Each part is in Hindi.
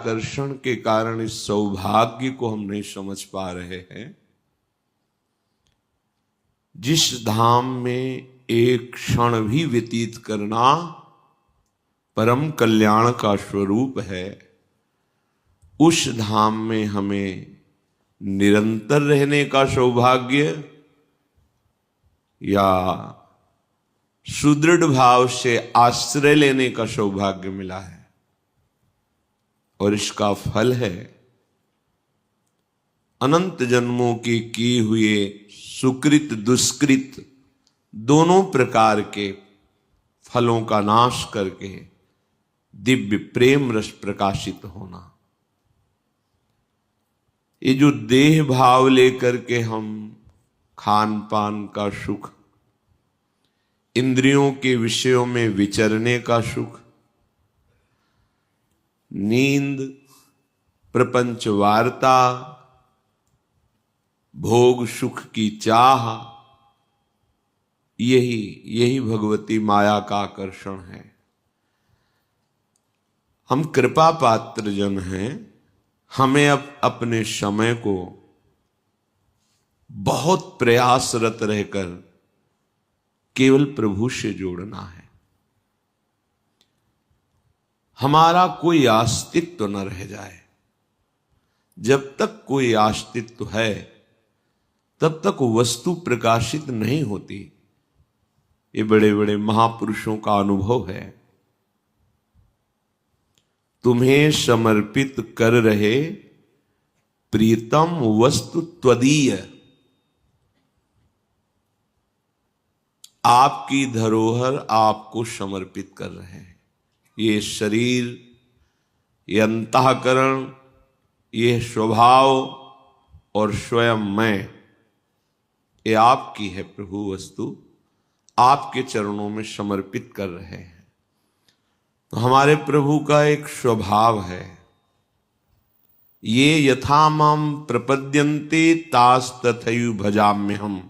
आकर्षण के कारण इस सौभाग्य को हम नहीं समझ पा रहे हैं। जिस धाम में एक क्षण भी व्यतीत करना परम कल्याण का स्वरूप है, उस धाम में हमें निरंतर रहने का सौभाग्य या सुदृढ़ भाव से आश्रय लेने का सौभाग्य मिला है। और इसका फल है अनंत जन्मों की हुए सुकृत दुष्कृत दोनों प्रकार के फलों का नाश करके दिव्य प्रेम रस प्रकाशित होना। ये जो देह भाव लेकर के हम खान पान का सुख, इंद्रियों के विषयों में विचरने का सुख, नींद, प्रपंच वार्ता, भोग सुख की चाह, यही भगवती माया का आकर्षण है। हम कृपा पात्र जन हैं, हमें अब अपने समय को बहुत प्रयासरत रहकर केवल प्रभु से जोड़ना है। हमारा कोई अस्तित्व न रह जाए। जब तक कोई अस्तित्व है तब तक वस्तु प्रकाशित नहीं होती। ये बड़े बड़े महापुरुषों का अनुभव है। तुम्हें समर्पित कर रहे प्रीतम वस्तु त्वदीय, आपकी धरोहर आपको समर्पित कर रहे हैं। ये शरीर, ये अंतःकरण, ये स्वभाव और स्वयं मैं, ये आपकी है प्रभु वस्तु, आपके चरणों में समर्पित कर रहे हैं। तो हमारे प्रभु का एक स्वभाव है, ये यथा माम प्रपद्यन्ते तास तथैव भजाम्यहम्।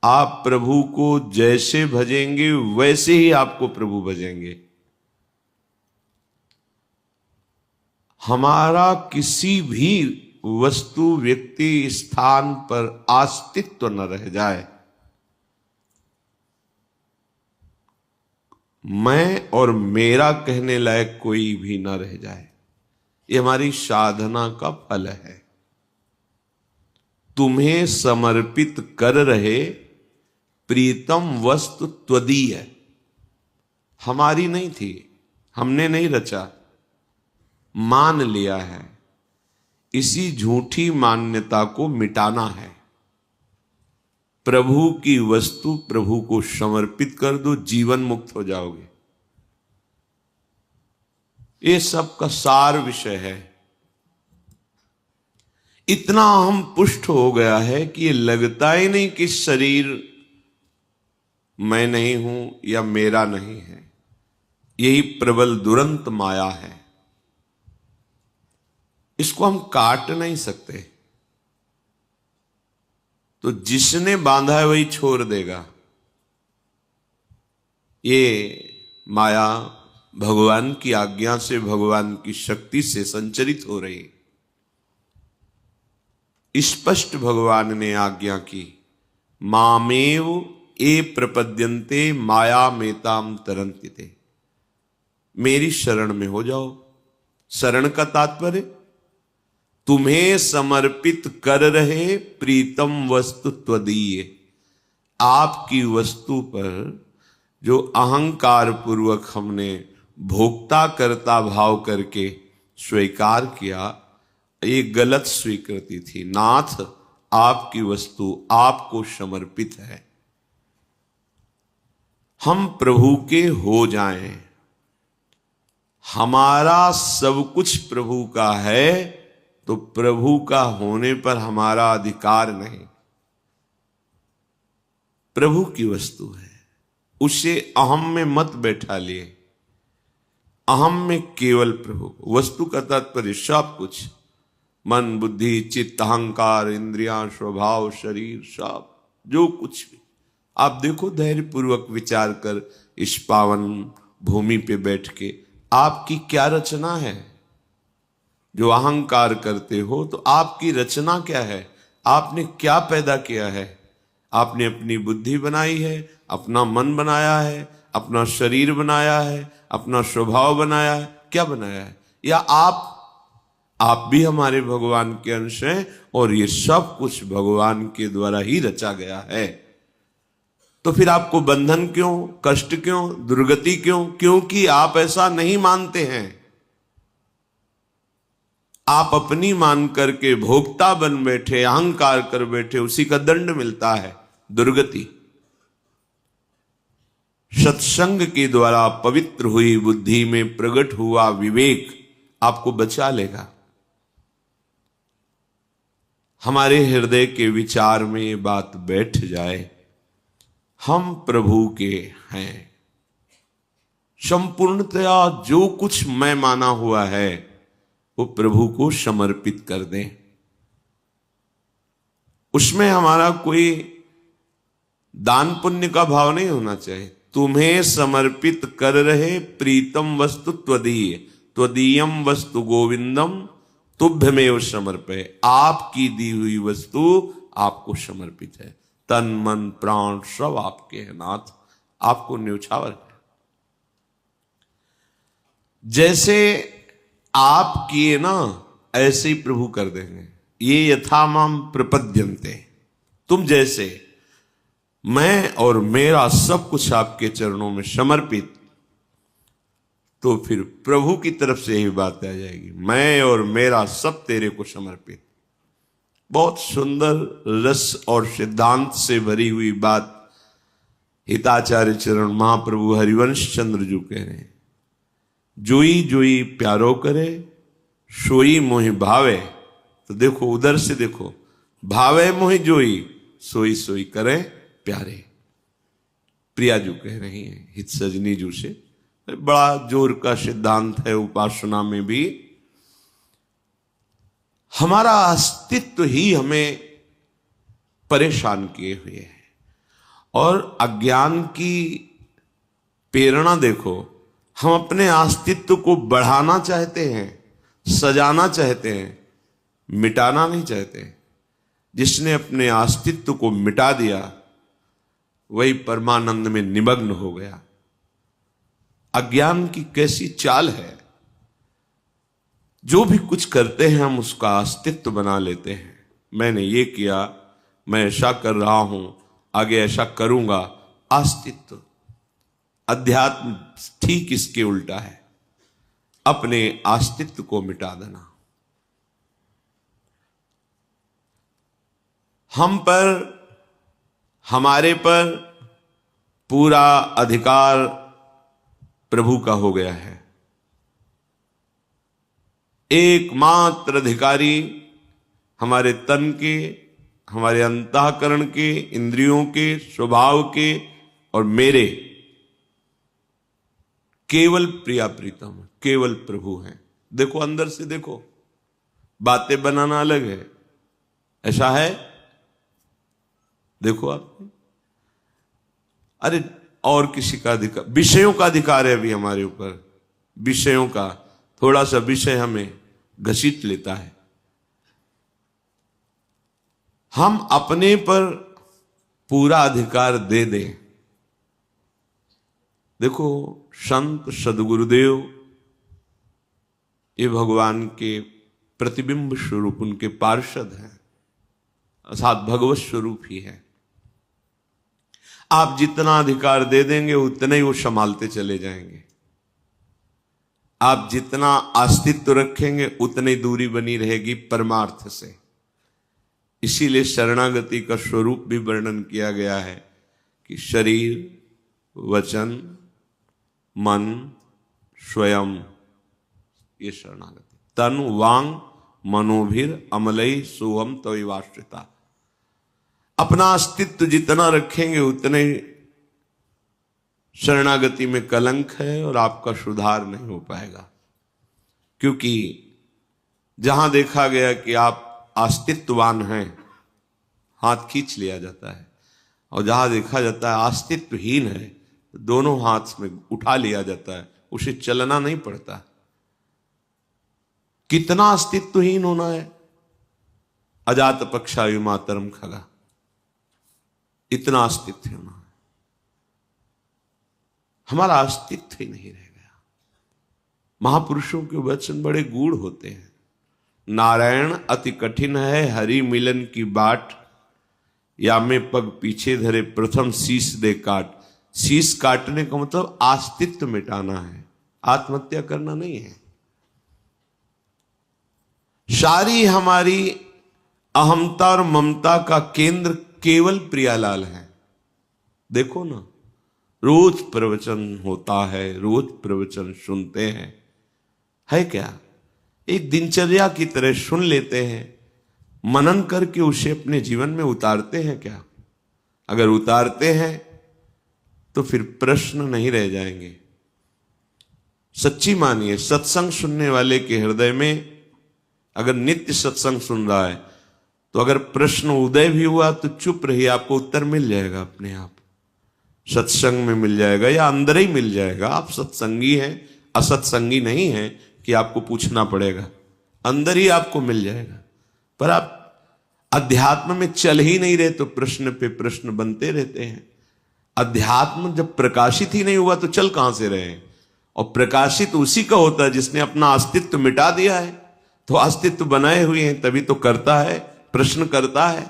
आप प्रभु को जैसे भजेंगे वैसे ही आपको प्रभु भजेंगे। हमारा किसी भी वस्तु, व्यक्ति, स्थान पर अस्तित्व न रह जाए। मैं और मेरा कहने लायक कोई भी न रह जाए। ये हमारी साधना का फल है। तुम्हें समर्पित कर रहे प्रीतम वस्तु त्वदीय, हमारी नहीं थी, हमने नहीं रचा, मान लिया है। इसी झूठी मान्यता को मिटाना है। प्रभु की वस्तु प्रभु को समर्पित कर दो, जीवन मुक्त हो जाओगे। ये सब का सार विषय है। इतना हम पुष्ट हो गया है कि ये लगता ही नहीं कि शरीर मैं नहीं हूं या मेरा नहीं है। यही प्रबल दुरंत माया है। इसको हम काट नहीं सकते। तो जिसने बांधा है वही छोड़ देगा। ये माया भगवान की आज्ञा से, भगवान की शक्ति से संचरित हो रही। स्पष्ट भगवान ने आज्ञा की, मामेव ए प्रपद्यन्ते माया मेताम तरन्ति ते। मेरी शरण में हो जाओ। शरण का तात्पर्य तुम्हें समर्पित कर रहे प्रीतम वस्तु त्वदीय, आपकी वस्तु पर जो अहंकार पूर्वक हमने भोक्ता करता भाव करके स्वीकार किया, ये गलत स्वीकृति थी। नाथ, आपकी वस्तु आपको समर्पित है। हम प्रभु के हो जाएं। हमारा सब कुछ प्रभु का है, तो प्रभु का होने पर हमारा अधिकार नहीं। प्रभु की वस्तु है, उसे अहम में मत बैठा लिए। अहम में केवल प्रभु। वस्तु का तात्पर्य सब कुछ, मन, बुद्धि, चित्त, अहंकार, इंद्रियां, स्वभाव, शरीर, सब जो कुछ भी। आप देखो धैर्य पूर्वक विचार कर, इस पावन भूमि पे बैठ के आपकी क्या रचना है। जो अहंकार करते हो, तो आपकी रचना क्या है? आपने क्या पैदा किया है? आपने अपनी बुद्धि बनाई है, अपना मन बनाया है, अपना शरीर बनाया है, अपना स्वभाव बनाया है, क्या बनाया है? या आप भी हमारे भगवान के अंश हैं और ये सब कुछ भगवान के द्वारा ही रचा गया है। तो फिर आपको बंधन क्यों, कष्ट क्यों, दुर्गति क्यों? क्योंकि आप ऐसा नहीं मानते हैं। आप अपनी मान करके भोक्ता बन बैठे, अहंकार कर बैठे, उसी का दंड मिलता है, दुर्गति। सत्संग के द्वारा पवित्र हुई बुद्धि में प्रकट हुआ विवेक आपको बचा लेगा। हमारे हृदय के विचार में ये बात बैठ जाए, हम प्रभु के हैं। संपूर्णतया जो कुछ मैं माना हुआ है वो प्रभु को समर्पित कर दें। उसमें हमारा कोई दान पुण्य का भाव नहीं होना चाहिए। तुम्हें समर्पित कर रहे प्रीतम वस्तु त्वदीय, त्वदीयम वस्तु गोविंदम तुभ्यमेव समर्पय। आपकी दी हुई वस्तु आपको समर्पित है। तन मन प्राण सब आपके हैं नाथ, आपको न्यौछावर है। जैसे आप किए ना, ऐसे ही प्रभु कर देंगे। ये यथा माम प्रपद्यन्ते, तुम जैसे, मैं और मेरा सब कुछ आपके चरणों में समर्पित, तो फिर प्रभु की तरफ से ही बात आ जाएगी, मैं और मेरा सब तेरे को समर्पित। बहुत सुंदर रस और सिद्धांत से भरी हुई बात हिताचार्य चरण महाप्रभु हरिवंश चंद्र जी कह रहे हैं। जोई जोई प्यारो करे, सोई मोहि भावे। तो देखो, उधर से देखो, भावे मोहि जोई, सोई सोई करे प्यारे। प्रिया जी कह रही हैं हित सजनी जी से। बड़ा जोर का सिद्धांत है उपासना में भी। हमारा अस्तित्व ही हमें परेशान किए हुए है, और अज्ञान की प्रेरणा देखो। हम अपने अस्तित्व को बढ़ाना चाहते हैं, सजाना चाहते हैं, मिटाना नहीं चाहते। जिसने अपने अस्तित्व को मिटा दिया वही परमानंद में निमग्न हो गया। अज्ञान की कैसी चाल है, जो भी कुछ करते हैं हम उसका अस्तित्व बना लेते हैं। मैंने ये किया, मैं ऐसा कर रहा हूं, आगे ऐसा करूंगा। अस्तित्व। अध्यात्म ठीक इसके उल्टा है, अपने अस्तित्व को मिटा देना। हम पर, हमारे पर पूरा अधिकार प्रभु का हो गया है। एकमात्र अधिकारी हमारे तन के, हमारे अंतःकरण के, इंद्रियों के, स्वभाव के और मेरे केवल प्रिया प्रीतम, केवल प्रभु हैं। देखो, अंदर से देखो, बातें बनाना अलग है, ऐसा है। देखो आप, अरे और किसी का अधिकार, विषयों का अधिकार है अभी हमारे ऊपर। विषयों का थोड़ा सा विषय हमें घसीट लेता है। हम अपने पर पूरा अधिकार दे दें। देखो, संत सदगुरुदेव ये भगवान के प्रतिबिंब स्वरूप, उनके पार्षद हैं, अर्थात भगवत स्वरूप ही है। आप जितना अधिकार दे देंगे उतने ही वो संभालते चले जाएंगे। आप जितना अस्तित्व रखेंगे उतनी दूरी बनी रहेगी परमार्थ से। इसीलिए शरणागति का स्वरूप भी वर्णन किया गया है कि शरीर, वचन, मन, स्वयं, ये शरणागति। तन वांग मनोभिर अमलई सोहम तविवाश्रिता। अपना अस्तित्व जितना रखेंगे उतने शरणागति में कलंक है और आपका सुधार नहीं हो पाएगा। क्योंकि जहां देखा गया कि आप अस्तित्ववान हैं, हाथ खींच लिया जाता है, और जहां देखा जाता है अस्तित्वहीन है, दोनों हाथ में उठा लिया जाता है, उसे चलना नहीं पड़ता। कितना अस्तित्वहीन होना है। अजात पक्षायु मातरम खगा, इतना अस्तित्व होना है। हमारा अस्तित्व ही नहीं रह गया। महापुरुषों के वचन बड़े गूढ़ होते हैं। नारायण अति कठिन है, हरि मिलन की बाट, या में पग पीछे धरे प्रथम शीश दे काट। शीश काटने का मतलब अस्तित्व मिटाना है, आत्महत्या करना नहीं है। सारी हमारी अहमता और ममता का केंद्र केवल प्रियालाल है। देखो ना, रोज प्रवचन होता है, रोज प्रवचन सुनते हैं, है क्या? एक दिनचर्या की तरह सुन लेते हैं, मनन करके उसे अपने जीवन में उतारते हैं क्या? अगर उतारते हैं तो फिर प्रश्न नहीं रह जाएंगे। सच्ची मानिए, सत्संग सुनने वाले के हृदय में अगर नित्य सत्संग सुन रहा है तो अगर प्रश्न उदय भी हुआ तो चुप रहिए, आपको उत्तर मिल जाएगा अपने आप। सत्संग में मिल जाएगा या अंदर ही मिल जाएगा। आप सत्संगी हैं, असत्संगी नहीं है कि आपको पूछना पड़ेगा, अंदर ही आपको मिल जाएगा। पर आप अध्यात्म में चल ही नहीं रहे तो प्रश्न पे प्रश्न बनते रहते हैं। अध्यात्म जब प्रकाशित ही नहीं हुआ तो चल कहां से रहे? और प्रकाशित उसी का होता है जिसने अपना अस्तित्व मिटा दिया है। तो अस्तित्व बनाए हुए हैं तभी तो करता है, प्रश्न करता है।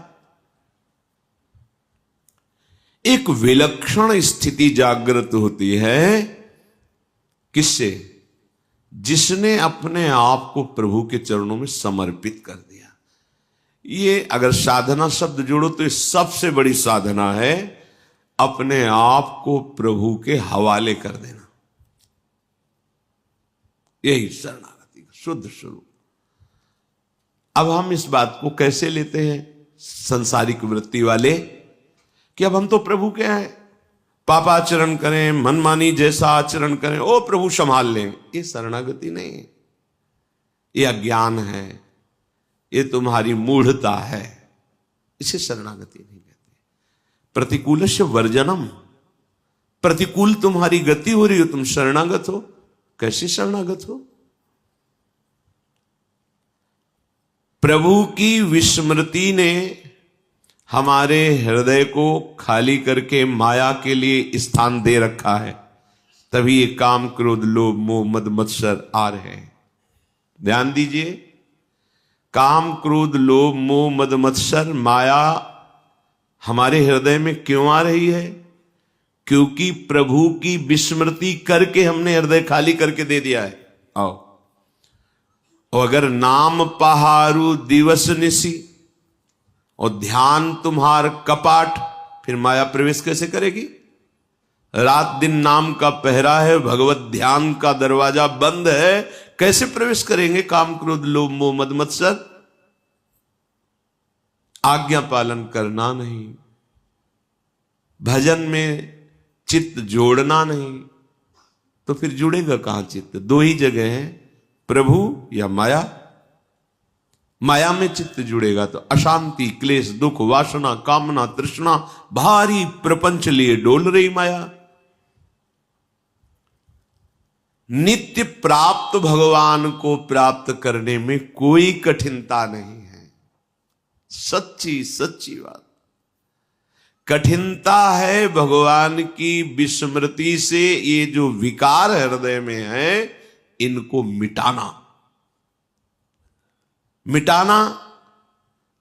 एक विलक्षण स्थिति जागृत होती है, किससे? जिसने अपने आप को प्रभु के चरणों में समर्पित कर दिया। ये अगर साधना शब्द जोड़ो तो ये सबसे बड़ी साधना है, अपने आप को प्रभु के हवाले कर देना। यही शरणागति का शुद्ध स्वरूप। अब हम इस बात को कैसे लेते हैं संसारिक वृत्ति वाले कि अब हम तो प्रभु के हैं, पापाचरण करें, मनमानी जैसा आचरण करें, ओ प्रभु संभाल लें। ये शरणागति नहीं है, ये अज्ञान है, ये तुम्हारी मूढ़ता है। इसे शरणागति नहीं कहते। प्रतिकूलस्य वर्जनम, प्रतिकूल तुम्हारी गति हो रही हो, तुम शरणागत हो। कैसे शरणागत हो? प्रभु की विस्मृति ने हमारे हृदय को खाली करके माया के लिए स्थान दे रखा है, तभी ये काम क्रोध लोभ मोह मद मत्सर आ रहे हैं। ध्यान दीजिए, काम क्रोध लोभ मोह मद मत्सर माया हमारे हृदय में क्यों आ रही है? क्योंकि प्रभु की विस्मृति करके हमने हृदय खाली करके दे दिया है। आओ, और अगर नाम पहारू दिवस निसी और ध्यान तुम्हार कपाट, फिर माया प्रवेश कैसे करेगी? रात दिन नाम का पहरा है, भगवत ध्यान का दरवाजा बंद है, कैसे प्रवेश करेंगे काम क्रोध लोभ मोह मद मत्सर? आज्ञा पालन करना नहीं, भजन में चित्त जोड़ना नहीं, तो फिर जुड़ेगा कहां चित्त? दो ही जगह है, प्रभु या माया। माया में चित्त जुड़ेगा तो अशांति क्लेश दुख वासना कामना तृष्णा भारी प्रपंच लिए डोल रही माया। नित्य प्राप्त भगवान को प्राप्त करने में कोई कठिनता नहीं है। सच्ची सच्ची बात। कठिनता है भगवान की विस्मृति से ये जो विकार हृदय में है इनको मिटाना। मिटाना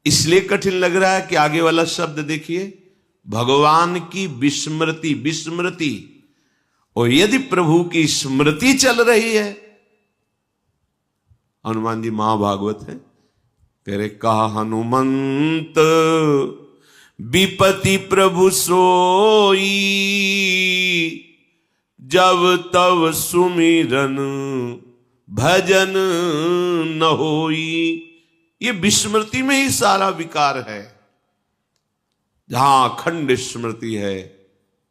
इसलिए कठिन लग रहा है कि आगे वाला शब्द देखिए, भगवान की विस्मृति। विस्मृति, और यदि प्रभु की स्मृति चल रही है, हनुमान जी महाभागवत है, तेरे कहा हनुमंत विपति प्रभु सोई, जब तब सुमिरन भजन न होई। ये विस्मृति में ही सारा विकार है। जहां अखंड स्मृति है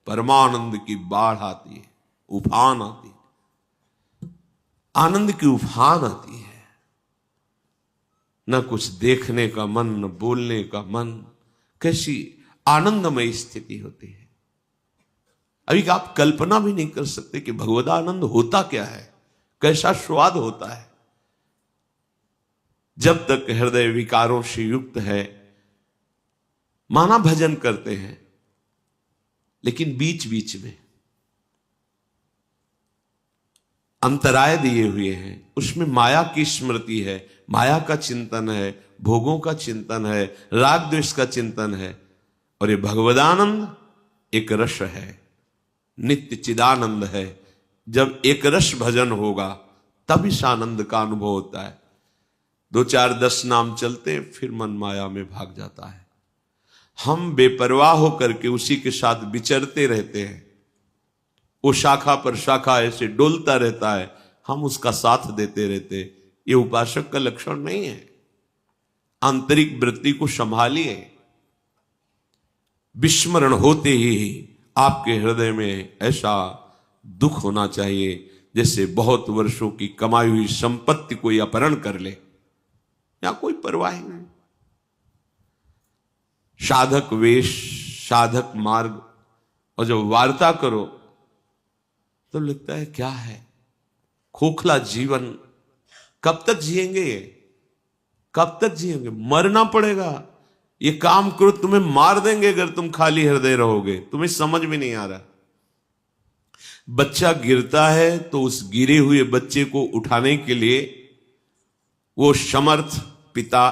परमानंद की बाढ़ आती है, उफान आती है, आनंद की उफान आती है। न कुछ देखने का मन, न बोलने का मन। कैसी आनंदमय स्थिति होती है। अभी आप कल्पना भी नहीं कर सकते कि भगवदानंद होता क्या है, कैसा स्वाद होता है। जब तक हृदय विकारों से युक्त है, माना भजन करते हैं, लेकिन बीच बीच में अंतराय दिए हुए हैं, उसमें माया की स्मृति है, माया का चिंतन है, भोगों का चिंतन है, राग द्वेष का चिंतन है। और ये भगवदानंद एक रस है, नित्य चिदानंद है। जब एक रस भजन होगा तब इस आनंद का अनुभव होता है। 2 4 10 नाम चलते फिर मन माया में भाग जाता है। हम बेपरवाह होकर के उसी के साथ विचरते रहते हैं, वो शाखा पर शाखा ऐसे डोलता रहता है, हम उसका साथ देते रहते। ये उपासक का लक्षण नहीं है। आंतरिक वृत्ति को संभालिए। विस्मरण होते ही आपके हृदय में ऐसा दुख होना चाहिए जैसे बहुत वर्षों की कमाई हुई संपत्ति कोई अपहरण कर ले, या कोई परवाह नहीं। साधक वेश, साधक मार्ग, और जब वार्ता करो तो लगता है क्या है, खोखला जीवन, कब तक जिएंगे ये, कब तक जिएंगे, मरना पड़ेगा। ये काम करो, तुम्हें मार देंगे अगर तुम खाली हृदय रहोगे। तुम्हें समझ में नहीं आ रहा। बच्चा गिरता है तो उस गिरे हुए बच्चे को उठाने के लिए वो समर्थ पिता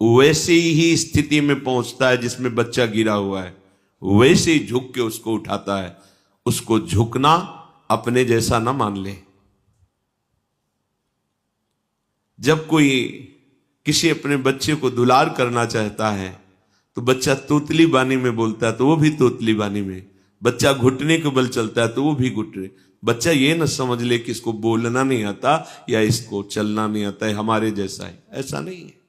वैसे ही स्थिति में पहुंचता है जिसमें बच्चा गिरा हुआ है, वैसे ही झुक के उसको उठाता है। उसको झुकना अपने जैसा ना मान ले। जब कोई किसी अपने बच्चे को दुलार करना चाहता है तो बच्चा तोतली बानी में बोलता है तो वो भी तोतली बानी में, बच्चा घुटने के बल चलता है तो वो भी घुटने। बच्चा ये न समझ ले कि इसको बोलना नहीं आता या इसको चलना नहीं आता है, हमारे जैसा है, ऐसा नहीं है।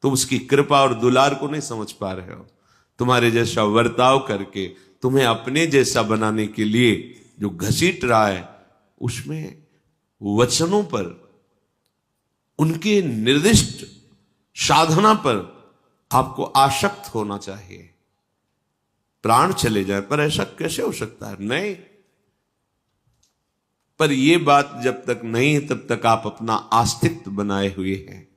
तुम उसकी कृपा और दुलार को नहीं समझ पा रहे हो। तुम्हारे जैसा वर्ताव करके तुम्हें अपने जैसा बनाने के लिए जो घसीट रहा है, उसमें वचनों पर, उनके निर्दिष्ट साधना पर आपको आसक्त होना चाहिए। प्राण चले जाए पर ऐसा कैसे हो सकता है? नहीं। पर यह बात जब तक नहीं है तब तक आप अपना अस्तित्व बनाए हुए हैं।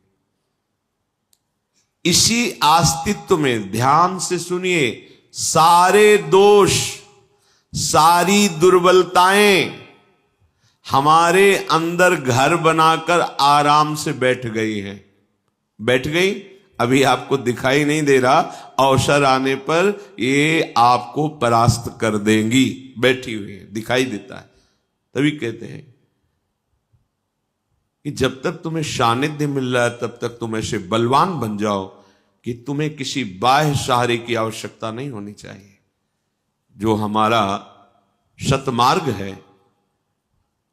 इसी अस्तित्व में ध्यान से सुनिए, सारे दोष, सारी दुर्बलताएं हमारे अंदर घर बनाकर आराम से बैठ गई हैं। बैठ गई, अभी आपको दिखाई नहीं दे रहा, अवसर आने पर ये आपको परास्त कर देंगी। बैठी हुई है, दिखाई देता है। तभी कहते हैं कि जब तक तुम्हें सानिध्य मिल रहा है तब तक तुम ऐसे बलवान बन जाओ कि तुम्हें किसी बाह्य सहारे की आवश्यकता नहीं होनी चाहिए। जो हमारा सतमार्ग है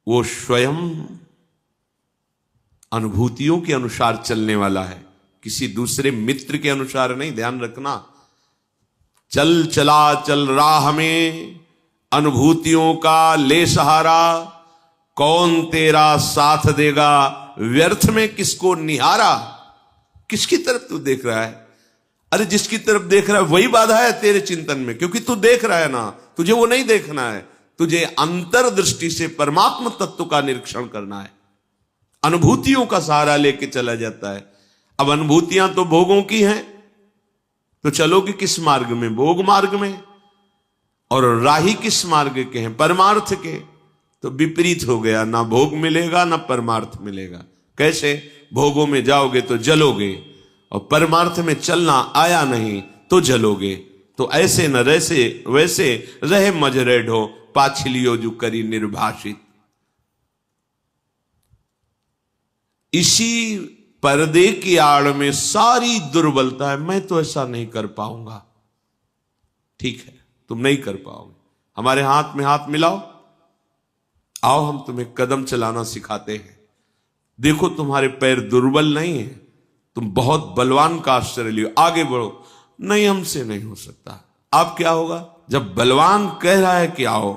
वो स्वयं अनुभूतियों के अनुसार चलने वाला है, किसी दूसरे मित्र के अनुसार नहीं। ध्यान रखना, चल चला चल राह में अनुभूतियों का ले सहारा, कौन तेरा साथ देगा व्यर्थ में किसको निहारा। किसकी तरफ तू देख रहा है? अरे जिसकी तरफ देख रहा है वही बाधा है तेरे चिंतन में, क्योंकि तू देख रहा है ना, तुझे वो नहीं देखना है। तुझे अंतर्दृष्टि से परमात्मा तत्व का निरीक्षण करना है। अनुभूतियों का सहारा लेके चला जाता है। अब अनुभूतियां तो भोगों की हैं, तो चलोगे किस मार्ग में? भोग मार्ग में। और राही किस मार्ग के हैं? परमार्थ के। तो विपरीत हो गया, ना भोग मिलेगा ना परमार्थ मिलेगा। कैसे? भोगों में जाओगे तो जलोगे, और परमार्थ में चलना आया नहीं तो जलोगे। तो ऐसे न वैसे वैसे रहे मजरे ढो, पाछलियो जो करी निर्भाषित। इसी पर्दे की आड़ में सारी दुर्बलता है। मैं तो ऐसा नहीं कर पाऊंगा। ठीक है, तुम नहीं कर पाओगे। हमारे हाथ में हाथ मिलाओ, आओ हम तुम्हें कदम चलाना सिखाते हैं। देखो तुम्हारे पैर दुर्बल नहीं है, तुम बहुत बलवान का आश्रय लियो, आगे बढ़ो। नहीं, हमसे नहीं हो सकता। अब क्या होगा? जब बलवान कह रहा है कि आओ,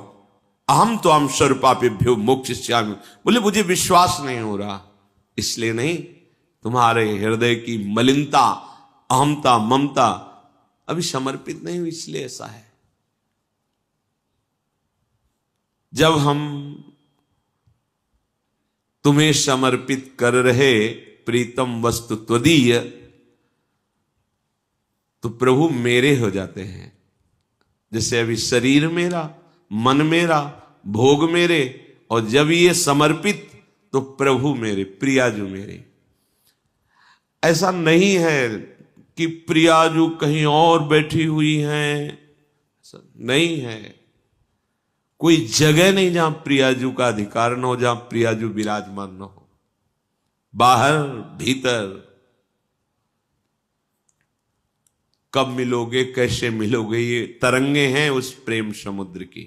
अहम तो हम स्वरूपापेभ्यो मोक्षयिष्यामि, बोले मुझे विश्वास नहीं हो रहा। इसलिए नहीं, तुम्हारे हृदय की मलिनता, अहमता, ममता अभी समर्पित नहीं हुई, इसलिए ऐसा है। जब हम तुम्हें समर्पित कर रहे प्रीतम वस्तु त्वदीय, तो प्रभु मेरे हो जाते हैं। जैसे अभी शरीर मेरा, मन मेरा, भोग मेरे, और जब ये समर्पित तो प्रभु मेरे, प्रियाजू मेरे। ऐसा नहीं है कि प्रियाजू कहीं और बैठी हुई हैं, ऐसा नहीं है। कोई जगह नहीं जहां प्रियाजू का अधिकार न हो, जहां प्रियाजू विराजमान न हो। बाहर भीतर कब मिलोगे, कैसे मिलोगे, ये तरंगे हैं उस प्रेम समुद्र की।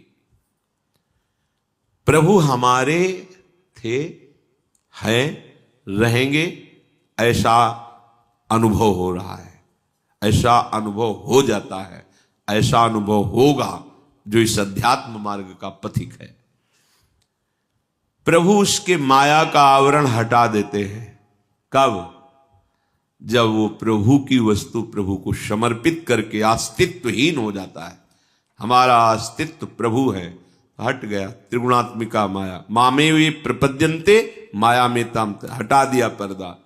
प्रभु हमारे थे, हैं, रहेंगे, ऐसा अनुभव हो रहा है, ऐसा अनुभव हो जाता है, ऐसा अनुभव होगा जो इस अध्यात्म मार्ग का पथिक है। प्रभु उसके माया का आवरण हटा देते हैं। कब? जब वो प्रभु की वस्तु प्रभु को समर्पित करके अस्तित्वहीन हो जाता है। हमारा अस्तित्व प्रभु है, हट गया त्रिगुणात्मिका माया। मामे वे प्रपद्यन्ते माया में ताम, हटा दिया पर्दा।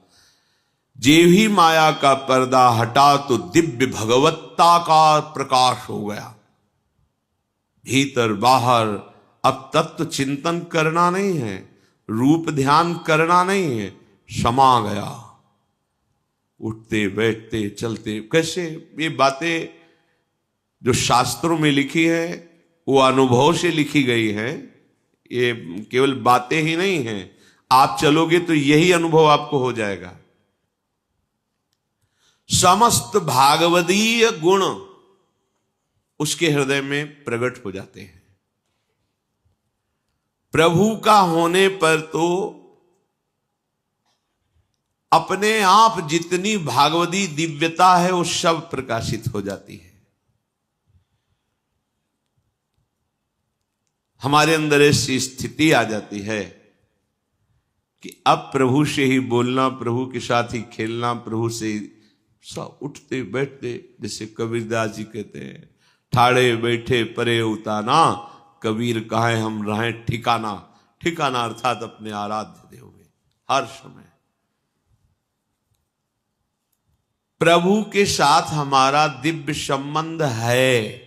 जे ही माया का पर्दा हटा तो दिव्य भगवत्ता का प्रकाश हो गया। भीतर बाहर अब तत्व चिंतन करना नहीं है, रूप ध्यान करना नहीं है, समा गया। उठते बैठते चलते, कैसे ये बातें जो शास्त्रों में लिखी है वो अनुभव से लिखी गई है। ये केवल बातें ही नहीं हैं, आप चलोगे तो यही अनुभव आपको हो जाएगा। समस्त भागवदीय गुण उसके हृदय में प्रकट हो जाते हैं। प्रभु का होने पर तो अपने आप जितनी भागवती दिव्यता है वो सब प्रकाशित हो जाती है। हमारे अंदर ऐसी स्थिति आ जाती है कि अब प्रभु से ही बोलना, प्रभु के साथ ही खेलना, प्रभु से सब उठते बैठते, जैसे कबीरदास जी कहते हैं, ठाड़े बैठे परे उताना, कबीर कहे हम रहें ठिकाना। ठिकाना अर्थात अपने आराध्य देव में हर समय। प्रभु के साथ हमारा दिव्य संबंध है।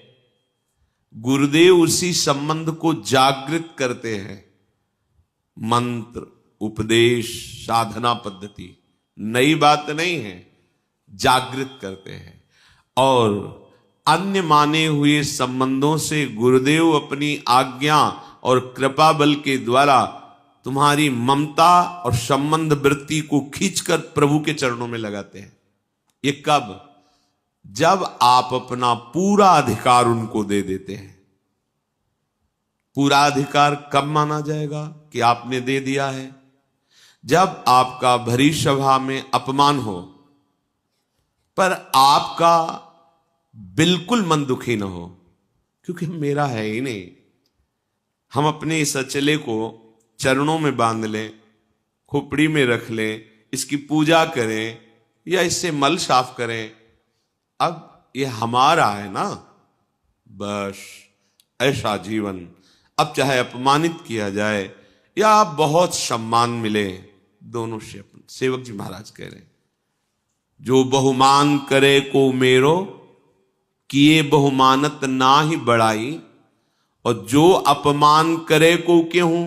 गुरुदेव उसी संबंध को जागृत करते हैं। मंत्र, उपदेश, साधना पद्धति नई बात नहीं है, जागृत करते हैं। और अन्य माने हुए संबंधों से गुरुदेव अपनी आज्ञा और कृपा बल के द्वारा तुम्हारी ममता और संबंध वृत्ति को खींचकर प्रभु के चरणों में लगाते हैं। ये कब? जब आप अपना पूरा अधिकार उनको दे देते हैं। पूरा अधिकार कब माना जाएगा कि आपने दे दिया है? जब आपका भरी सभा में अपमान हो पर आपका बिल्कुल मन दुखी ना हो, क्योंकि मेरा है ही नहीं। हम अपने इस अचले को चरणों में बांध लें, खोपड़ी में रख लें, इसकी पूजा करें या इससे मल साफ करें, अब ये हमारा है ना, बस ऐसा जीवन। अब चाहे अपमानित किया जाए या बहुत सम्मान मिले, दोनों से। सेवक जी महाराज कह रहे हैं, जो बहुमान करे को मेरो, किए बहुमानत ना ही बढ़ाई, और जो अपमान करे को केहूं,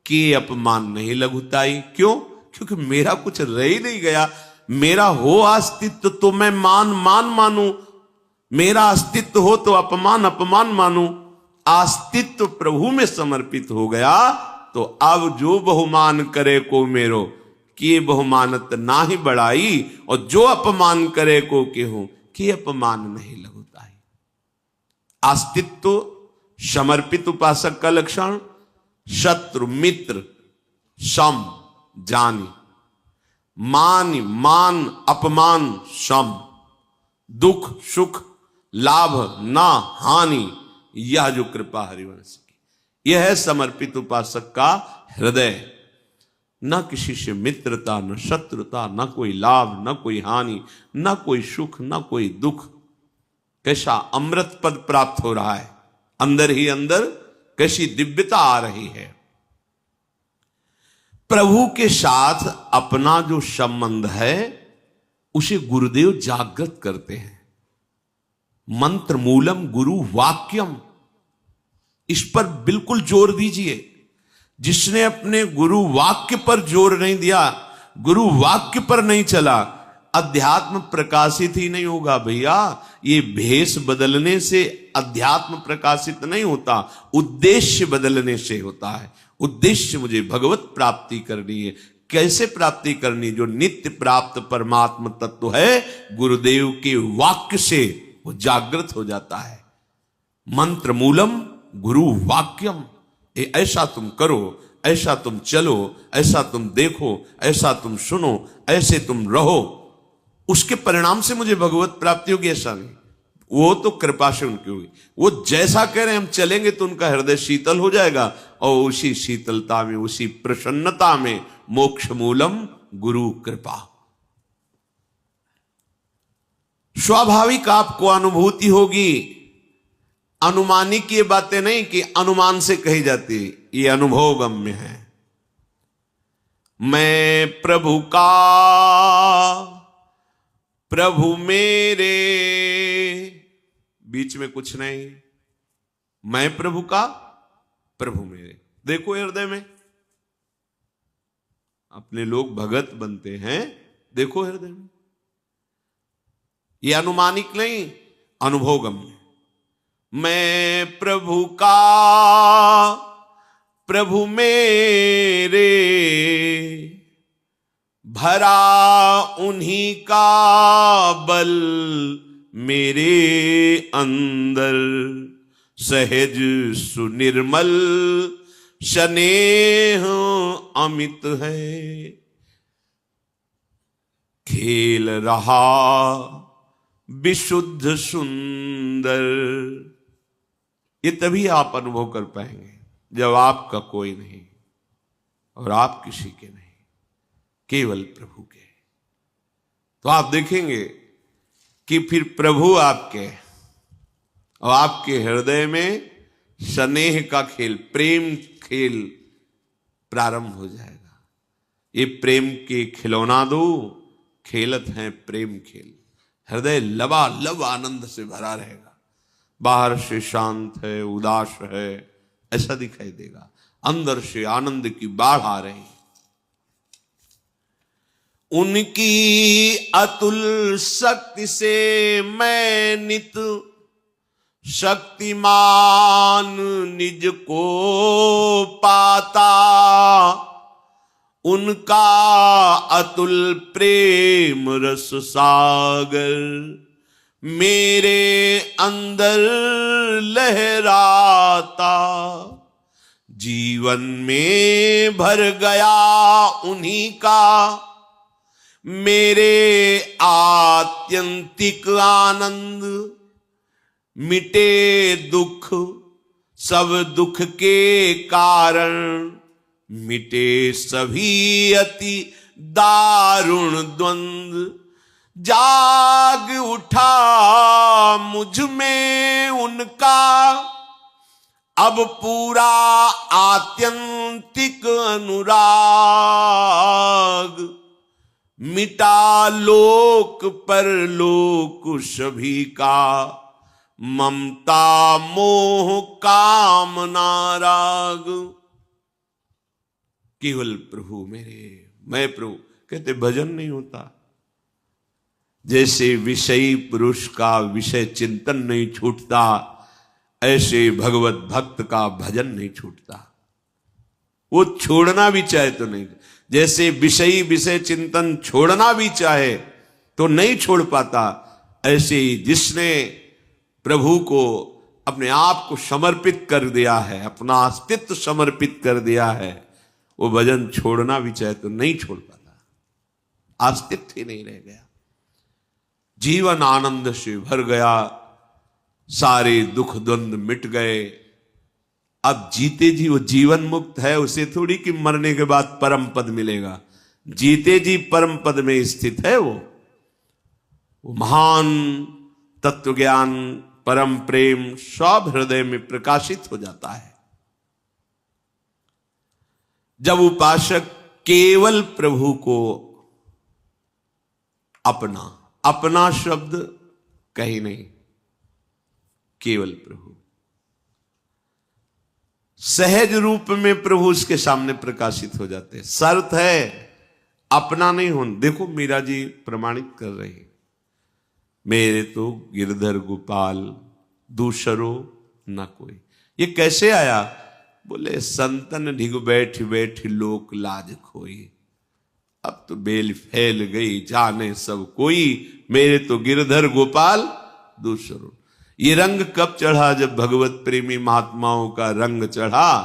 किए अपमान नहीं लघुताई। क्यों? क्योंकि मेरा कुछ रह ही नहीं गया। मेरा हो अस्तित्व तो मैं मान मानूं, मेरा अस्तित्व हो तो अपमान अपमान मानूं। अस्तित्व प्रभु में समर्पित हो गया तो अब जो बहुमान करे को मेरो, किए बहुमानत ना ही बढ़ाई, और जो अपमान करे को केहूं, कि अपमान नहीं लघुताई। अस्तित्व समर्पित उपासक का लक्षण शत्रु मित्र सम जानी, मान अपमान सम, दुख सुख लाभ ना हानि, यह जो कृपा हरिवंश की, यह है समर्पित उपासक का हृदय। न किसी से मित्रता, न शत्रुता, न कोई लाभ, न कोई हानि, न कोई सुख, न कोई दुख। कैसा अमृत पद प्राप्त हो रहा है, अंदर ही अंदर कैसी दिव्यता आ रही है। प्रभु के साथ अपना जो संबंध है उसे गुरुदेव जागृत करते हैं। मंत्र मूलम गुरु वाक्यम, इस पर बिल्कुल जोर दीजिए। जिसने अपने गुरु वाक्य पर जोर नहीं दिया, गुरु वाक्य पर नहीं चला, अध्यात्म प्रकाशित ही नहीं होगा भैया। ये भेष बदलने से अध्यात्म प्रकाशित नहीं होता, उद्देश्य बदलने से होता है। उद्देश्य मुझे भगवत प्राप्ति करनी है। कैसे प्राप्ति करनी? जो नित्य प्राप्त परमात्म तत्व है, गुरुदेव के वाक्य से वो जागृत हो जाता है। मंत्र मूलम गुरु वाक्यम, ऐसा तुम करो, ऐसा तुम चलो, ऐसा तुम देखो, ऐसा तुम सुनो, ऐसे तुम रहो, उसके परिणाम से मुझे भगवत प्राप्ति होगी, ऐसा नहीं। वो तो कृपा से उनकी होगी। वो जैसा कह रहे हैं हम चलेंगे तो उनका हृदय शीतल हो जाएगा, और उसी शीतलता में, उसी प्रसन्नता में मोक्ष मूलम गुरु कृपा। स्वाभाविक आपको अनुभूति होगी। अनुमानिक ये बातें नहीं कि अनुमान से कही जाती, ये अनुभव गम्य है। मैं प्रभु का, प्रभु मेरे, बीच में कुछ नहीं। मैं प्रभु का, प्रभु मेरे। देखो हृदय में, अपने लोग भगत बनते हैं, देखो हृदय में। ये अनुमानिक नहीं, अनुभवगम्य। मैं प्रभु का, प्रभु मेरे, भरा उन्हीं का बल मेरे अंदर, सहज सुनिर्मल स्नेह अमित है, खेल रहा विशुद्ध सुंदर। ये तभी आप अनुभव कर पाएंगे जब आपका कोई नहीं और आप किसी के नहीं, केवल प्रभु के। तो आप देखेंगे कि फिर प्रभु आपके और आपके हृदय में स्नेह का खेल, प्रेम खेल प्रारंभ हो जाएगा। ये प्रेम के खिलौना दो, खेलत हैं प्रेम खेल। हृदय लबालब आनंद से भरा रहेगा। बाहर से शांत है, उदास है, ऐसा दिखाई देगा, अंदर से आनंद की बाढ़ आ रही। उनकी अतुल शक्ति से मैं नित शक्तिमान निज को पाता, उनका अतुल प्रेम रस सागर मेरे अंदर लहराता। जीवन में भर गया उन्हीं का मेरे आत्यंतिक आनंद, मिटे दुख सब दुख के कारण, मिटे सभी अति दारुण द्वंद्व। जाग उठा मुझ में उनका अब पूरा आत्यंतिक अनुराग, मिटा लोक परलोक सभी का ममता मोह कामना राग। केवल प्रभु मेरे, मैं प्रभु। कहते भजन नहीं होता। जैसे विषयी पुरुष का विषय चिंतन नहीं छूटता, ऐसे भगवत भक्त का भजन नहीं छूटता। वो छोड़ना भी चाहे तो नहीं, जैसे विषयी विषय चिंतन छोड़ना भी चाहे तो नहीं छोड़ पाता, ऐसे ही जिसने प्रभु को अपने आप को समर्पित कर दिया है, अपना अस्तित्व समर्पित कर दिया है, वो भजन छोड़ना भी चाहे तो नहीं छोड़ पाता। अस्तित्व ही नहीं रह गया। जीवन आनंद से भर गया, सारे दुख द्वंद्व मिट गए। अब जीते जी वो जीवन मुक्त है, उसे थोड़ी कि मरने के बाद परम पद मिलेगा। जीते जी परम पद में स्थित है। वो महान तत्व ज्ञान, परम प्रेम सब हृदय में प्रकाशित हो जाता है। जब उपासक केवल प्रभु को अपना, अपना शब्द कहीं नहीं, केवल प्रभु। सहज रूप में प्रभु उसके सामने प्रकाशित हो जाते हैं। शर्त है अपना नहीं होना। देखो मीरा जी प्रमाणित कर रही, मेरे तो गिरधर गोपाल दूसरो न कोई। ये कैसे आया? बोले संतन ढिग बैठ बैठ लोक लाज खोई। अब तो बेल फैल गई जाने सब कोई, मेरे तो गिरधर गोपाल दूसरो। ये रंग कब चढ़ा? जब भगवत प्रेमी महात्माओं का रंग चढ़ा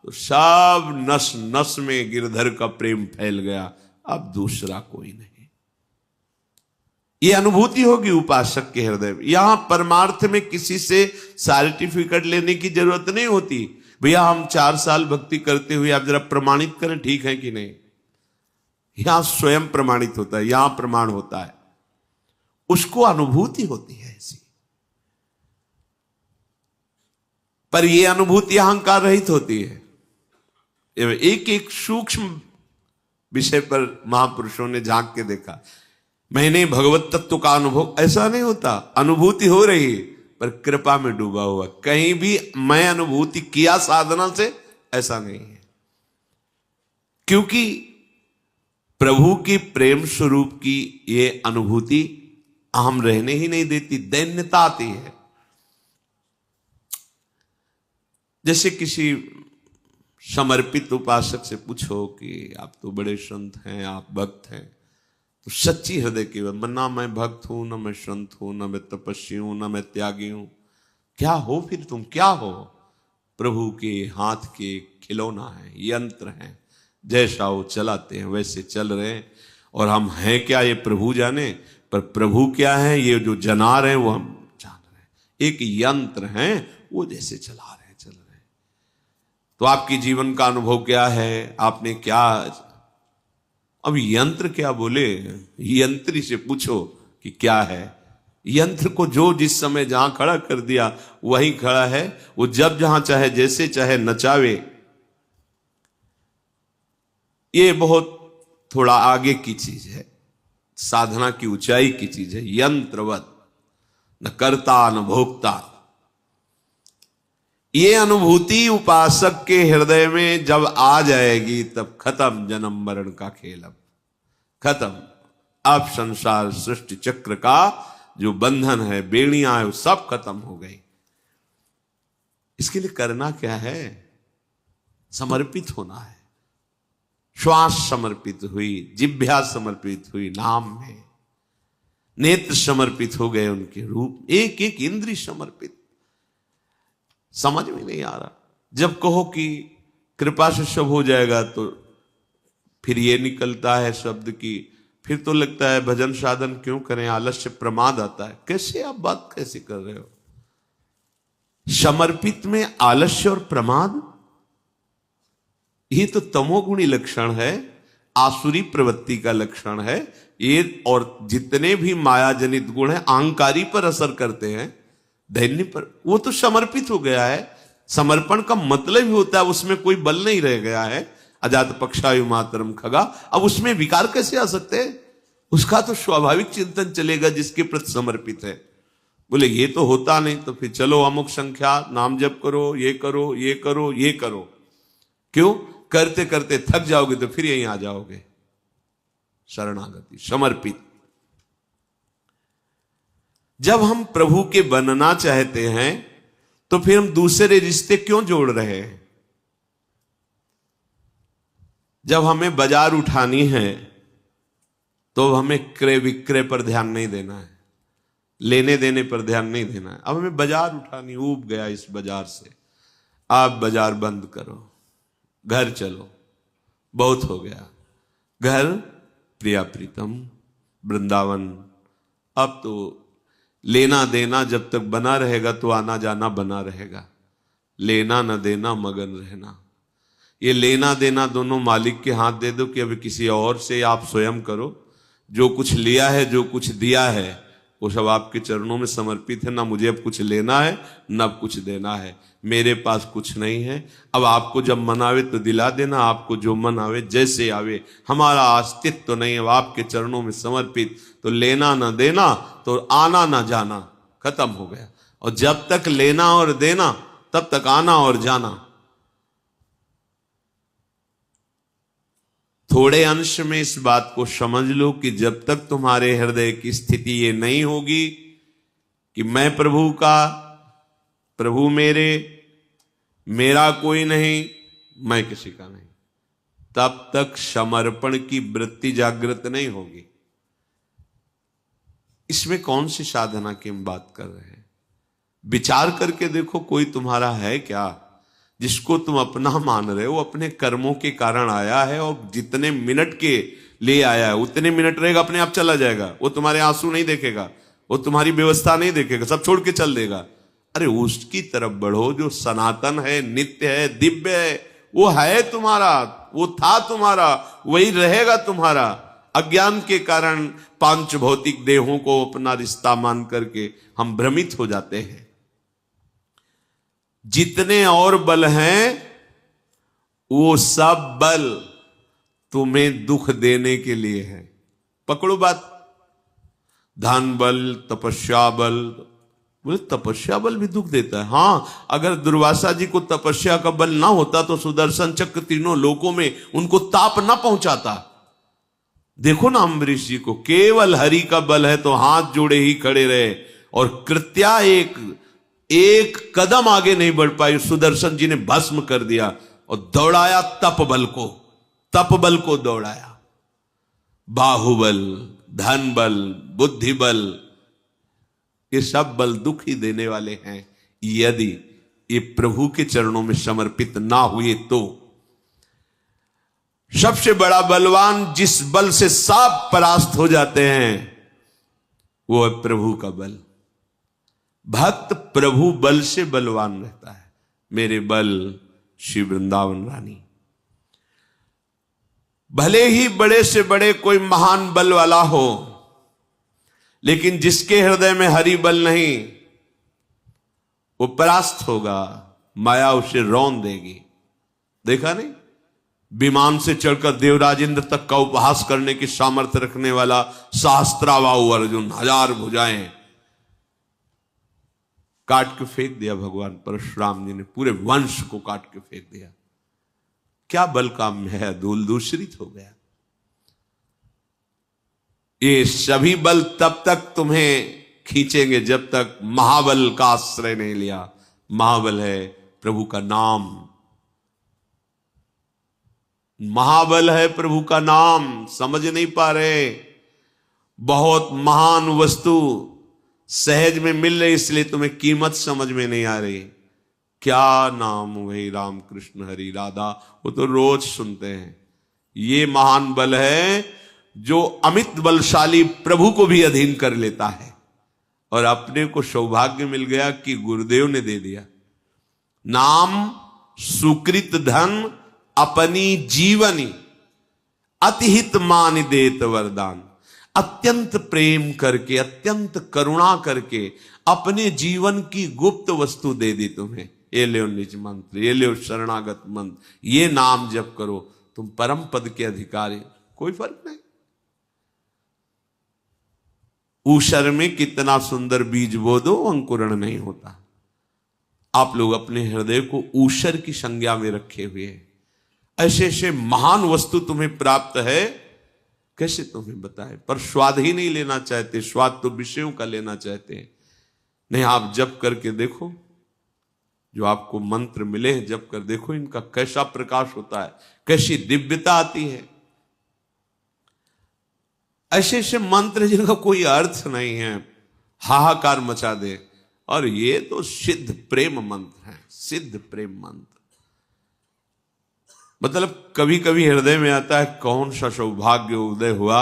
तो सब नस नस में गिरधर का प्रेम फैल गया, अब दूसरा कोई नहीं। ये अनुभूति होगी उपासक के हृदय में। यहां परमार्थ में किसी से सर्टिफिकेट लेने की जरूरत नहीं होती। भैया हम 4 साल भक्ति करते हुए आप जरा प्रमाणित करें ठीक है कि नहीं। यहां स्वयं प्रमाणित होता है, यहां प्रमाण होता है, उसको अनुभूति होती है ऐसी। पर यह अनुभूति अहंकार रहित होती है। एक एक सूक्ष्म विषय पर महापुरुषों ने झांक के देखा। मैंने भगवत तत्व का अनुभव, ऐसा नहीं होता। अनुभूति हो रही पर कृपा में डूबा हुआ, कहीं भी मैं अनुभूति किया साधना से, ऐसा नहीं है। क्योंकि प्रभु की प्रेम स्वरूप की ये अनुभूति हम रहने ही नहीं देती, दैन्यता आती है। जैसे किसी समर्पित उपासक से पूछो कि आप तो बड़े संत हैं, आप भक्त हैं, तो सच्ची हृदय की बात, ना मैं भक्त हूं, ना मैं संत हूं, ना मैं तपस्वी हूं, ना मैं त्यागी हूं, क्या हो फिर तुम? क्या हो? प्रभु के हाथ के खिलौना है, यंत्र हैं, जैसा वो चलाते हैं वैसे चल रहे हैं। और हम हैं क्या ये प्रभु जाने, पर प्रभु क्या है ये जो जना रहे हैं वो हम जान रहे हैं। एक यंत्र है, वो जैसे चला रहे हैं चल रहे हैं। तो आपकी जीवन का अनुभव क्या है? आपने क्या, अब यंत्र क्या बोले, यंत्री से पूछो कि क्या है। यंत्र को जो जिस समय जहां खड़ा कर दिया वहीं खड़ा है, वो जब जहां चाहे जैसे चाहे नचावे। ये बहुत थोड़ा आगे की चीज है, साधना की ऊंचाई की चीज है। यंत्रवत, न कर्ता न भोक्ता। ये अनुभूति उपासक के हृदय में जब आ जाएगी तब खत्म जन्म मरण का खेल। अब खत्म। अब संसार सृष्टि चक्र का जो बंधन है, बेड़ियां है, वो सब खत्म हो गई। इसके लिए करना क्या है? समर्पित होना है। श्वास समर्पित हुई, जिह्वा समर्पित हुई नाम में, नेत्र समर्पित हो गए उनके रूप, एक एक इंद्रिय समर्पित। समझ में नहीं आ रहा। जब कहो कि कृपा से सब हो जाएगा तो फिर ये निकलता है शब्द की, फिर तो लगता है भजन साधन क्यों करें, आलस्य प्रमाद आता है। कैसे आप बात कैसे कर रहे हो? समर्पित में आलस्य और प्रमाद, ये तो तमोगुणी लक्षण है, आसुरी प्रवृत्ति का लक्षण है ये। और जितने भी माया जनित गुण है अहंकारी पर असर करते हैं, दैन्य पर, वो तो समर्पित हो गया है। समर्पण का मतलब ही होता है उसमें कोई बल नहीं रह गया है। अजात पक्षायु मातरम खगा, अब उसमें विकार कैसे आ सकते हैं? उसका तो स्वाभाविक चिंतन चलेगा जिसके प्रति समर्पित है। बोले ये तो होता नहीं, तो फिर चलो अमुक संख्या नाम जप करो, ये करो, ये करो, ये करो। क्यों? करते करते थक जाओगे तो फिर यहीं आ जाओगे। शरणागति, समर्पित। जब हम प्रभु के बनना चाहते हैं तो फिर हम दूसरे रिश्ते क्यों जोड़ रहे हैं? जब हमें बाजार उठानी है तो हमें क्रय विक्रय पर ध्यान नहीं देना है, लेने देने पर ध्यान नहीं देना है। अब हमें बाजार उठानी, ऊब गया इस बाजार से, आप बाजार बंद करो, घर चलो, बहुत हो गया। घर प्रिया प्रीतम वृंदावन। अब तो लेना देना जब तक बना रहेगा तो आना जाना बना रहेगा। लेना न देना मगन रहना। ये लेना देना दोनों मालिक के हाथ दे दो कि अभी किसी और से आप स्वयं करो। जो कुछ लिया है, जो कुछ दिया है, वो सब आपके चरणों में समर्पित है। ना मुझे अब कुछ लेना है, ना अब कुछ देना है। मेरे पास कुछ नहीं है। अब आपको जब मन आवे तो दिला देना, आपको जो मन आवे जैसे आवे। हमारा अस्तित्व तो नहीं, अब आपके चरणों में समर्पित। तो लेना ना देना, तो आना ना जाना खत्म हो गया। और जब तक लेना और देना, तब तक आना और जाना। थोड़े अंश में इस बात को समझ लो कि जब तक तुम्हारे हृदय की स्थिति ये नहीं होगी कि मैं प्रभु का, प्रभु मेरे, मेरा कोई नहीं, मैं किसी का नहीं, तब तक समर्पण की वृत्ति जागृत नहीं होगी। इसमें कौन सी साधना की हम बात कर रहे हैं? विचार करके देखो, कोई तुम्हारा है क्या जिसको तुम अपना मान रहे हो? अपने कर्मों के कारण आया है, और जितने मिनट के लिए आया है उतने मिनट रहेगा, अपने आप चला जाएगा। वो तुम्हारे आंसू नहीं देखेगा, वो तुम्हारी व्यवस्था नहीं देखेगा, सब छोड़ के चल देगा। अरे उसकी तरफ बढ़ो जो सनातन है, नित्य है, दिव्य है। वो है तुम्हारा, वो था तुम्हारा, वही रहेगा तुम्हारा। अज्ञान के कारण पांच भौतिक देहों को अपना रिश्ता मान करके हम भ्रमित हो जाते हैं। जितने और बल हैं, वो सब बल तुम्हें दुख देने के लिए है। पकड़ो बात। धन बल, तपस्या बल। बोले तपस्या बल भी दुख देता है? हां, अगर दुर्वासा जी को तपस्या का बल ना होता तो सुदर्शन चक्र तीनों लोकों में उनको ताप ना पहुंचाता। देखो ना अम्बरीश जी को, केवल हरि का बल है तो हाथ जोड़े ही खड़े रहे, और कृत्या एक कदम आगे नहीं बढ़ पाई। सुदर्शन जी ने भस्म कर दिया और दौड़ाया तप बल को दौड़ाया। बाहुबल, धन बल, बुद्धि बल, ये सब बल दुख ही देने वाले हैं यदि ये प्रभु के चरणों में समर्पित ना हुए तो। सबसे बड़ा बलवान जिस बल से सब परास्त हो जाते हैं, वो है प्रभु का बल। भक्त प्रभु बल से बलवान रहता है। मेरे बल श्री वृंदावन रानी। भले ही बड़े से बड़े कोई महान बल वाला हो, लेकिन जिसके हृदय में हरि बल नहीं, वो परास्त होगा, माया उसे रौंद देगी। देखा नहीं, विमान से चढ़कर देवराज इंद्र तक का उपहास करने की सामर्थ्य रखने वाला सहस्त्राबाहु अर्जुन, 1000 भुजाएं, काट के फेंक दिया भगवान परशुराम जी ने। पूरे वंश को काट के फेंक दिया। क्या बल काम है, धूल दूषित हो गया। ये सभी बल तब तक तुम्हें खींचेंगे जब तक महाबल का आश्रय नहीं लिया। महाबल है प्रभु का नाम, महाबल है प्रभु का नाम। समझ नहीं पा रहे, बहुत महान वस्तु सहज में मिल रही, इसलिए तुम्हें कीमत समझ में नहीं आ रही। क्या नाम, वही राम कृष्ण हरि राधा, वो तो रोज सुनते हैं। ये महान बल है जो अमित बलशाली प्रभु को भी अधीन कर लेता है। और अपने को सौभाग्य मिल गया कि गुरुदेव ने दे दिया। नाम सुकृत धन अपनी जीवनी, अतिहित मान देत वरदान। अत्यंत प्रेम करके, अत्यंत करुणा करके अपने जीवन की गुप्त वस्तु दे दी तुम्हें। ये लो निज मंत्र, ये लो शरणागत मंत्र, ये नाम जप करो, तुम परम पद के अधिकारी। कोई फर्क नहीं। ऊषर में कितना सुंदर बीज बो दो, अंकुरण नहीं होता। आप लोग अपने हृदय को ऊषर की संज्ञा में रखे हुए हैं। ऐसे ऐसे महान वस्तु तुम्हें प्राप्त है, कैसे तुम्हें बताए? पर स्वाद ही नहीं लेना चाहते। स्वाद तो विषयों का लेना चाहते हैं। नहीं, आप जप करके देखो, जो आपको मंत्र मिले हैं जप कर देखो, इनका कैसा प्रकाश होता है, कैसी दिव्यता आती है। ऐसे ऐसे मंत्र जिनका कोई अर्थ नहीं है, हाहाकार मचा दे। और ये तो सिद्ध प्रेम मंत्र है, सिद्ध प्रेम मंत्र। मतलब कभी कभी हृदय में आता है, कौन सा सौभाग्य उदय हुआ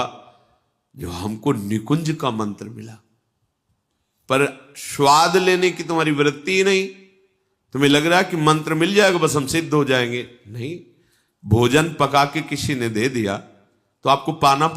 जो हमको निकुंज का मंत्र मिला। पर स्वाद लेने की तुम्हारी वृत्ति ही नहीं। तुम्हें लग रहा है कि मंत्र मिल जाएगा बस हम सिद्ध हो जाएंगे। नहीं, भोजन पका के किसी ने दे दिया तो आपको पाना पड़ेगा।